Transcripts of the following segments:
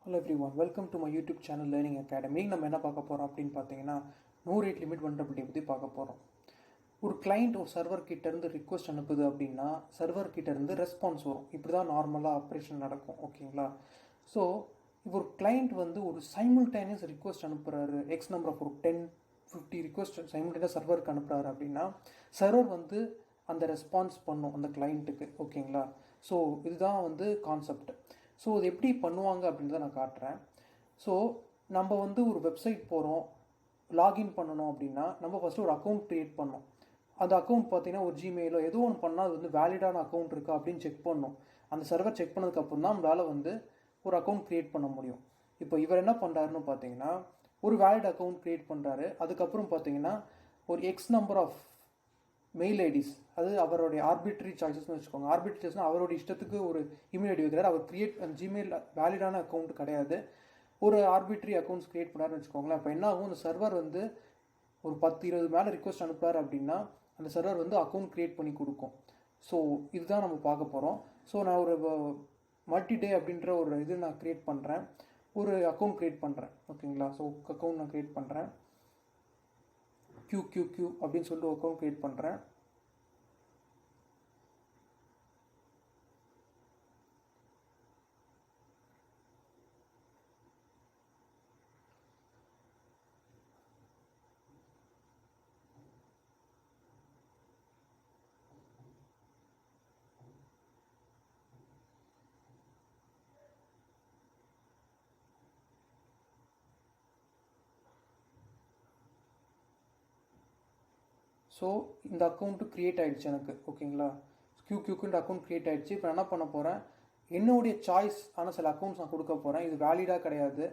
Hello everyone, welcome to my YouTube channel Learning Academy. நம்ம என்ன பார்க்க போகிறோம் அப்படின்னு பார்த்தீங்கன்னா நோ ரேட் லிமிட் வல்னரபிலிட்டி பற்றி பார்க்க போகிறோம். ஒரு கிளைண்ட் ஒரு சர்வர் கிட்டேருந்து ரிக்வஸ்ட் அனுப்புது அப்படின்னா சர்வர் கிட்டேருந்து ரெஸ்பான்ஸ் வரும். இப்படி தான் நார்மலாக ஆப்ரேஷன் நடக்கும், ஓகேங்களா? ஸோ இப்போ ஒரு கிளைண்ட் வந்து ஒரு சைமில்டேனியஸ் ரிக்வஸ்ட் அனுப்புகிறாரு, எக்ஸ் நம்பர் ஆஃப் ஒரு 10-50 ரிக்வஸ்ட் சைமில்டேனியஸ் சர்வருக்கு அனுப்புகிறாரு அப்படின்னா சர்வர் வந்து அந்த ரெஸ்பான்ஸ் பண்ணும் அந்த கிளைண்ட்டுக்கு, ஓகேங்களா? ஸோ இதுதான் வந்து கான்செப்ட். ஸோ இது எப்படி பண்ணுவாங்க அப்படின்றத நான் காட்டுறேன். ஸோ நம்ம வந்து ஒரு வெப்சைட் போகிறோம், லாகின் பண்ணணும் அப்படின்னா நம்ம ஃபஸ்ட்டு ஒரு அக்கௌண்ட் க்ரியேட் பண்ணோம். அந்த அக்கௌண்ட் பார்த்தீங்கன்னா ஒரு ஜிமெயிலோ ஏதோ ஒன்று பண்ணால் அது வந்து வேலிடான அக்கௌண்ட் இருக்கா அப்படின்னு செக் பண்ணணும். அந்த சர்வர் செக் பண்ணதுக்கப்புறம் தான் நம்மளால் வந்து ஒரு அக்கௌண்ட் க்ரியேட் பண்ண முடியும். இப்போ இவர் என்ன பண்ணுறாருன்னு பார்த்தீங்கன்னா ஒரு வேலிட் அக்கௌண்ட் க்ரியேட் பண்ணுறாரு. அதுக்கப்புறம் பார்த்தீங்கன்னா ஒரு X number of mail IDs, அது அவருடைய ஆர்பிட்ரி சாய்ஸஸ்னு வச்சுக்கோங்க. ஆர்பிட்ரி சாய்ஸ்னால் அவருடைய இஷ்டத்துக்கு ஒரு இமெயில் ஐடி வைக்கிறார். அவர் கிரியேட் அந்த ஜிமெயில் வேலிடான அக்கௌண்ட் கிடையாது, ஒரு ஆர்பிட்ரி அக்கௌண்ட்ஸ் கிரியேட் பண்ணாருன்னு வச்சுக்கோங்களேன். இப்போ என்ன ஆகும், அந்த சர்வர் வந்து ஒரு 10-20 மேலே ரிக்வஸ்ட் அனுப்புறாரு அப்படின்னா அந்த சர்வர் வந்து அக்கௌண்ட் க்ரியேட் பண்ணி கொடுக்கும். ஸோ இதுதான் நம்ம பார்க்க போகிறோம். ஸோ நான் ஒரு மல்டி டே அப்படின்ற ஒரு இது நான் க்ரியேட் பண்ணுறேன், ஒரு அக்கௌண்ட் க்ரியேட் பண்ணுறேன், ஓகேங்களா? ஸோ அக்கௌண்ட் நான் க்ரியேட் பண்ணுறேன், QQQ அப்படின்னு சொல்லிட்டு அக்கௌண்ட் க்ரியேட் பண்ணுறேன். ஸோ இந்த அக்கௌண்ட்டு க்ரியேட் ஆகிடுச்சு எனக்கு, ஓகேங்களா? QQக்குன்ற அக்கௌண்ட் க்ரியேட் ஆகிடுச்சு. இப்போ என்ன பண்ண போகிறேன், என்னுடைய சாய்ஸ் ஆனால் சில அக்கௌண்ட்ஸ் நான் கொடுக்க போகிறேன். இது வேலிடாக கிடையாது.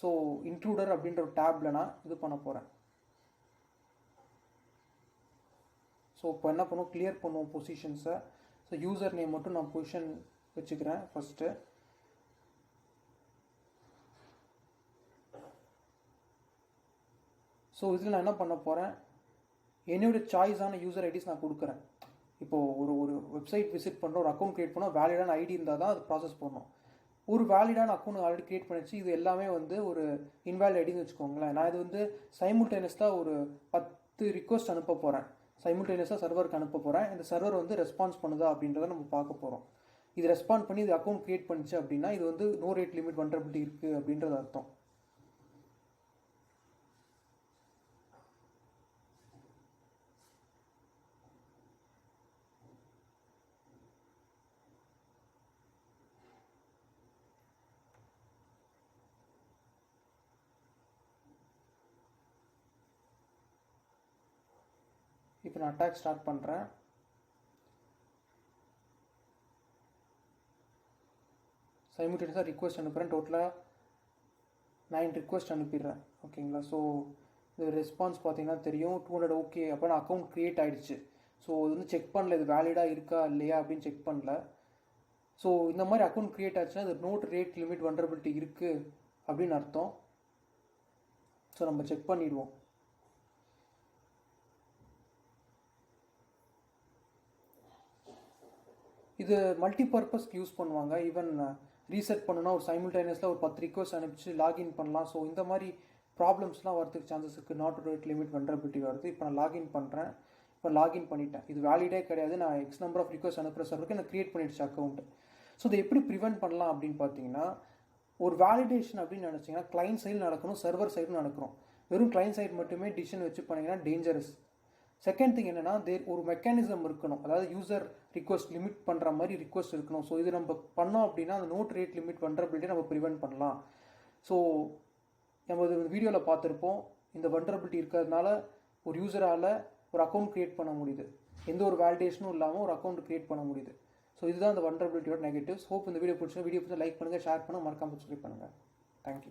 ஸோ இன்க்ளூடர் அப்படின்ற ஒரு டேப்பில் நான் இது பண்ண போகிறேன். ஸோ இப்போ என்ன பண்ணுவோம், கிளியர் பண்ணுவோம் பொசிஷன்ஸை. ஸோ யூசர் நேம் மட்டும் நான் பொசிஷன் வச்சுக்கிறேன் ஃபஸ்ட்டு. ஸோ இதில் நான் என்ன பண்ண போகிறேன், என்னுடைய சாய்ஸான யூசர் ஐடிஸ் நான் கொடுக்குறேன். இப்போது ஒரு வெப்சைட் விசிட் பண்ணுற ஒரு அக்கௌண்ட் க்ரியேட் பண்ணோம், வேலிடான ஐடி இருந்தால் தான் அது ப்ராசஸ் பண்ணணும். ஒரு வேலிடான அக்கௌண்ட் ஆல்ரெடி க்ரியேட் பண்ணிச்சு, இது எல்லாமே வந்து ஒரு இன்வேலிட் ஐடின்னு வச்சுக்கோங்களேன். நான் இது வந்து சைமில்டேனியஸாக ஒரு 10 ரிக்வஸ்ட் அனுப்ப போகிறேன், சைமில்டேனியஸாக சர்வருக்கு அனுப்ப போகிறேன். இந்த சர்வர் வந்து ரெஸ்பான்ஸ் பண்ணுதா அப்படின்றத நம்ம பார்க்க போகிறோம். இது ரெஸ்பாண்ட் பண்ணி இது அக்கௌண்ட் க்ரியேட் பண்ணிச்சு அப்படின்னா இது வந்து நோ ரேட் லிமிட் வல்னரபிலிட்டி இருக்குது அப்படின்றது அர்த்தம். இப்போ நான் அட்டாக் ஸ்டார்ட் பண்ணுறேன். சைமில்டேனியஸாக ரிக்வஸ்ட் அனுப்புகிறேன். டோட்டலாக 9 ரிக்வஸ்ட் அனுப்பிடுறேன், ஓகேங்களா? ஸோ இது ரெஸ்பான்ஸ் பார்த்தீங்கன்னா தெரியும் 200. ஓகே, அப்போ நான் அக்கௌண்ட் க்ரியேட் ஆகிடுச்சு. ஸோ இது வந்து செக் பண்ணல, இது வேலிடாக இருக்கா இல்லையா அப்படின்னு செக் பண்ணல. ஸோ இந்த மாதிரி அக்கௌண்ட் க்ரியேட் ஆச்சுன்னா இது நோ ரேட் லிமிட் வல்னரபிலிட்டி இருக்குது அப்படின்னு அர்த்தம். ஸோ நம்ம செக் பண்ணிடுவோம். இது மல்டிபர்பஸ்க்கு யூஸ் பண்ணுவாங்க. ஈவன் ரீசெட் பண்ணுன்னா ஒரு சைமில்டேனியஸில் ஒரு 10 ரிக்வஸ்ட் அனுப்பிச்சு லாகின் பண்ணலாம். ஸோ இந்த மாதிரி ப்ராப்ளம்ஸ்லாம் வரதுக்கு சான்சஸ் இருக்குது. நாட் ரேட் லிமிட் வல்னரபிலிட்டி வருது. இப்போ நான் லாகின் பண்ணுறேன். இப்போ லாகின் பண்ணிட்டேன். இது வேலிடே கிடையாது, நான் எக்ஸ் நம்பர் ஆஃப் ரிக்வஸ்ட் அனுப்புகிற சர்வருக்கு எனக்கு க்ரியேட் பண்ணிடுச்சு அக்கௌண்ட். ஸோ இதை எப்படி ப்ரிவென்ட் பண்ணலாம் அப்படின்னு பார்த்தீங்கன்னா, ஒரு வேலிடேஷன் அப்படின்னு நினச்சிங்கன்னா கிளைண்ட் சைடு நடக்கணும், சர்வர் சைடும் நடக்கணும். வெறும் கிளைண்ட் சைடு மட்டுமே டிசிஷன் வச்சு பண்ணிங்கன்னா டேஞ்சரஸ். செகண்ட் திங் என்னென்னா, ஒரு மெக்கானிசம் இருக்கணும், அதாவது யூசர் ரிக்வஸ்ட் லிமிட் பண்ணுற மாதிரி ரிக்வஸ்ட் இருக்கணும். ஸோ இது நம்ம பண்ணோம் அப்படின்னா அந்த நோ ரேட் லிமிட் வல்னரபிலிட்டி நம்ம ப்ரிவென்ட் பண்ணலாம். ஸோ நம்ம இது வீடியோவில் பார்த்துருப்போம், இந்த வல்னரபிலிட்டி இருக்கிறதுனால ஒரு யூசரால் ஒரு அக்கௌண்ட் க்ரியேட் பண்ண முடியுது, எந்த ஒரு வேலிடேஷனும் இல்லாமல் ஒரு அக்கௌண்ட் க்ரியேட் பண்ண முடியுது. ஸோ இதுதான் அந்த வல்னரபிலிட்டியோட நெகட்டிவ்ஸ். ஹோப் இந்த வீடியோ பிடிச்சா லைக் பண்ணுங்கள், ஷேர் பண்ணுங்கள், மறக்காமல் சப்ஸ்கிரைப் பண்ணுங்கள். தேங்க்யூ.